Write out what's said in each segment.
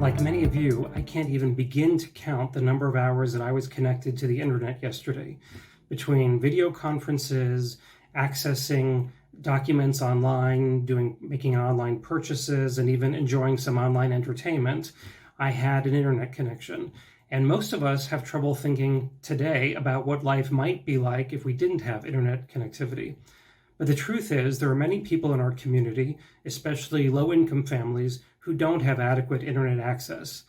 Like many of you, I can't even begin to count the number of hours that I was connected to the internet yesterday, between video conferences, accessing documents online, making online purchases, and even enjoying some online entertainment. I had an internet connection. And most of us have trouble thinking today about what life might be like if we didn't have internet connectivity. But the truth is, there are many people in our community, especially low-income families, who don't have adequate internet access.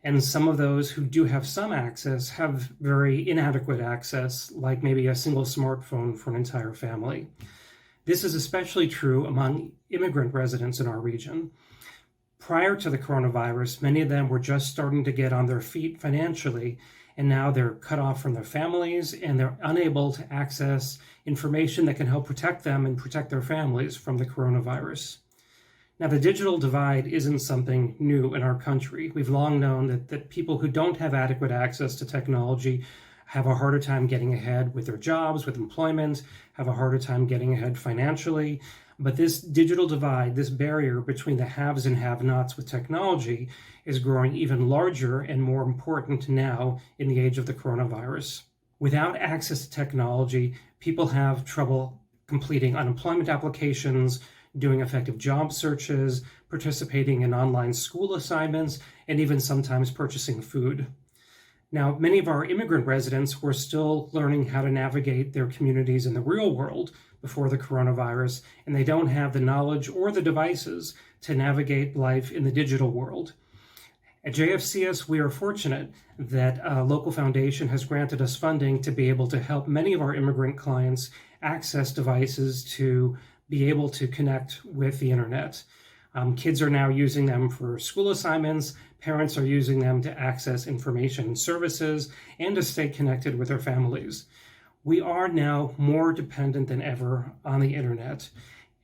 And some of those who do have some access have very inadequate access, like maybe a single smartphone for an entire family. This is especially true among immigrant residents in our region. Prior to the coronavirus, many of them were just starting to get on their feet financially, and now they're cut off from their families and they're unable to access information that can help protect them and protect their families from the coronavirus. Now, the digital divide isn't something new in our country. We've long known that people who don't have adequate access to technology have a harder time getting ahead with their jobs, with employment, have a harder time getting ahead financially. But this digital divide, this barrier between the haves and have-nots with technology, is growing even larger and more important now in the age of the coronavirus. Without access to technology, people have trouble completing unemployment applications, doing effective job searches, participating in online school assignments, and even sometimes purchasing food. Now, many of our immigrant residents were still learning how to navigate their communities in the real world before the coronavirus, and they don't have the knowledge or the devices to navigate life in the digital world. At JFCS, we are fortunate that a local foundation has granted us funding to be able to help many of our immigrant clients access devices to be able to connect with the internet. Kids are now using them for school assignments, parents are using them to access information and services, and to stay connected with their families. We are now more dependent than ever on the internet,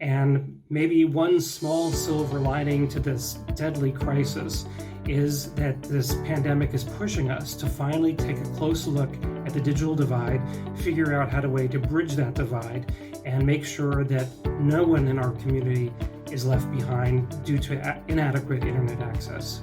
and maybe one small silver lining to this deadly crisis is that this pandemic is pushing us to finally take a close look at the digital divide, figure out how to bridge that divide, and make sure that no one in our community is left behind due to inadequate internet access.